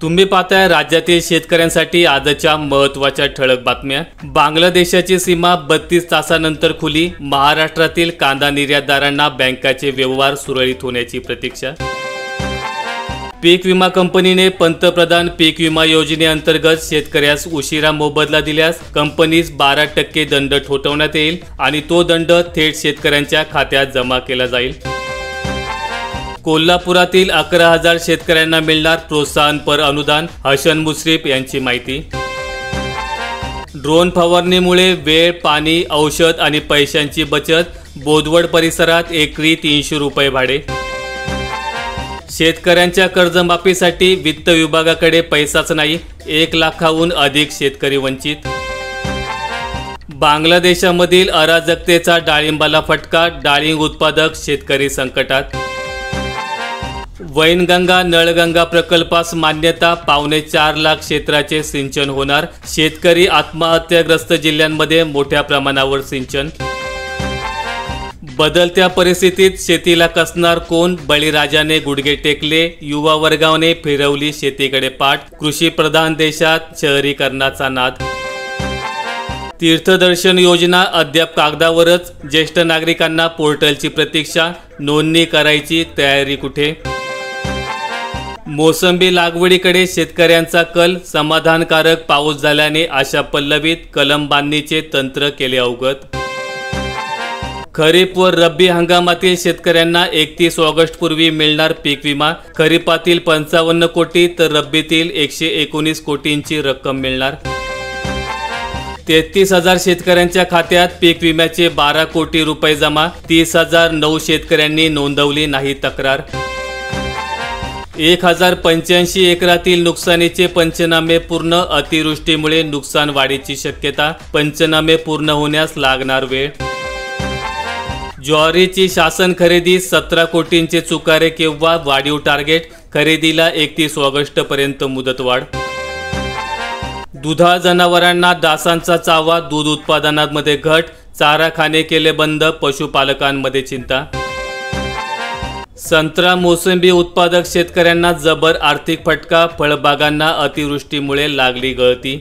तुम्ही पाहताय राज्यातील शेतकऱ्यांसाठी आजच्या महत्त्वाच्या ठळक बातम्या। बांगलादेशाची सीमा 32 तासानंतर खुली। महाराष्ट्रातील कांदा निर्यातदारांना बँकाचे व्यवहार सुरळीत होण्याची प्रतीक्षा। पीक विमा कंपनीने पंतप्रधान पीक विमा योजनेअंतर्गत शेतकऱ्यास उशिरा मोबदला दिल्यास कंपनीस 12% दंड ठोठावण्यात येईल आणि तो दंड थेट शेतकऱ्यांच्या खात्यात जमा केला जाईल। कोल्हापुरातील 11,000 शेतकऱ्यांना मिळणार प्रोत्साहनपर अनुदान, हसन मुश्रीफ यांची माहिती। ड्रोन फवारणीमुळे वेळ, पाणी, औषध आणि पैशांची बचत। बोदवड परिसरात एकरी 300 रुपये भाडे। शेतकऱ्यांच्या कर्जमाफीसाठी वित्त विभागाकडे पैसाच नाही, 1 लाखाहून अधिक शेतकरी वंचित। बांगलादेशामधील अराजकतेचा डाळिंबाला फटका, डाळिंब उत्पादक शेतकरी संकटात। वैनगंगा नळगंगा प्रकल्पास मान्यता, 4.25 लाख क्षेत्राचे सिंचन होणार। शेतकरी आत्महत्याग्रस्त जिल्ह्यांमध्ये मोठ्या प्रमाणावर सिंचन। बदलत्या परिस्थितीत शेतीला कसणार कोण, बळीराजाने गुडघे टेकले। युवा वर्गाने फिरवली शेतीकडे पाठ, कृषी प्रधान देशात शहरीकरणाचा नाद। तीर्थदर्शन योजना अद्याप कागदावरच, ज्येष्ठ नागरिकांना पोर्टलची प्रतीक्षा। नोंदणी करायची तयारी कुठे? मोसंबी लागवडीकडे शेतकऱ्यांचा कल, समाधानकारक पाऊस झाल्याने आशा पल्लवीत। कलम बांधणीचे तंत्र केले अवगत। खरीप व रब्बी हंगामातील शेतकऱ्यांना 31 ऑगस्ट पूर्वी मिळणार पीक विमा। खरीपातील 55 कोटी तर रब्बीतील 119 कोटींची रक्कम मिळणार। 33,000 शेतकऱ्यांच्या खात्यात पीक विम्याचे 12 कोटी रुपये जमा। 30,009 शेतकऱ्यांनी नोंदवली नाही तक्रार। 1085 एकरातील नुकसानीचे पंचनामे पूर्ण, अतिवृष्टीमुळे नुकसान वाढीची शक्यता। पंचनामे पूर्ण होण्यास लागणार वेळ। ज्वारीची शासन खरेदी 17 कोटींचे चुकारे केव्हा, वाढीव टार्गेट। खरेदीला 31 ऑगस्ट पर्यंत मुदतवाढ। दुधाळ जनावरांना डासांचा चावा, दूध उत्पादनामध्ये घट। चाराखाने केले बंद, पशुपालकांमध्ये चिंता। संत्रा मोसंबी उत्पादक शेतकऱ्यांना जबर आर्थिक फटका, फळबागांना अतिवृष्टीमुळे लागली गळती।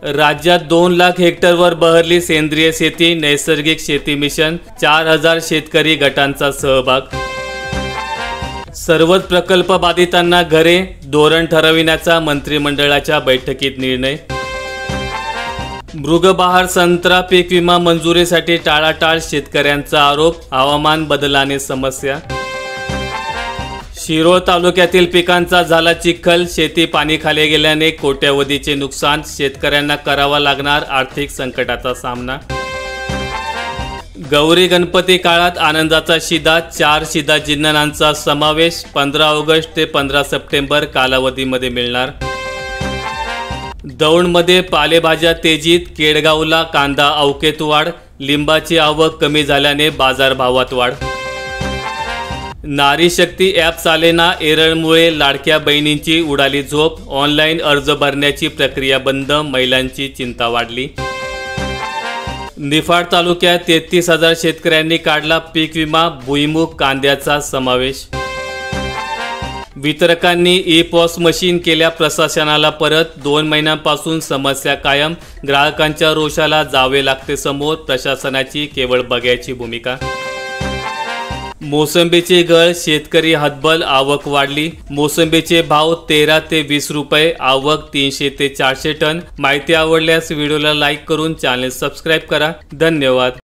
राज्यात 2 लाख हेक्टरवर बहरली सेंद्रिय शेती, नैसर्गिक शेती मिशन। 4,000 शेतकरी गटांचा सहभाग। सर्वच प्रकल्प बाधितांना घरे, धोरण ठरविण्याचा मंत्रिमंडळाच्या बैठकीत निर्णय। मृगबहार संत्रा पीक विमा मंजुरीसाठी टाळाटाळ, शेतकऱ्यांचा आरोप। हवामान बदलाने समस्या। शिरोळ तालुक्यातील पिकांचा झाला चिखल, शेती पाणीखाली गेल्याने कोट्यवधीचे नुकसान। शेतकऱ्यांना करावा लागणार आर्थिक संकटाचा सामना। गौरी गणपती काळात आनंदाचा शिदा, 4 शिदा जिन्ननांचा समावेश। 15 ऑगस्ट ते 15 सप्टेंबर कालावधीमध्ये मिळणार। दौंडमध्ये पालेभाज्या तेजीत, केडगावला कांदा अवकेत वाढ। लिंबाची आवक कमी झाल्याने बाजारभावात वाढ। नारी शक्ती ॲप चालेना, एरळमुळे लाडक्या बहिणींची उडाली झोप। ऑनलाईन अर्ज भरण्याची प्रक्रिया बंद, महिलांची चिंता वाढली। निफाड तालुक्यात 33,000 शेतकऱ्यांनी काढला पीक विमा, भुईमुग कांद्याचा समावेश। वितरकांनी ई-पॉस मशीन केल्या प्रशासनाला परत, 2 महिन्यांपासून समस्या कायम। ग्राहकांच्या रोषाला जावे लागते समोर, प्रशासनाची केवळ बघ्याची भूमिका। मोसंबीची गळ, शेतकरी हतबल, आवक वाढली। मोसंबीचे भाव 13 ते 20 रुपये, आवक 300 ते 400 टन। माहिती आवडल्यास व्हिडिओला लाईक करून चॅनल सबस्क्राईब करा। धन्यवाद।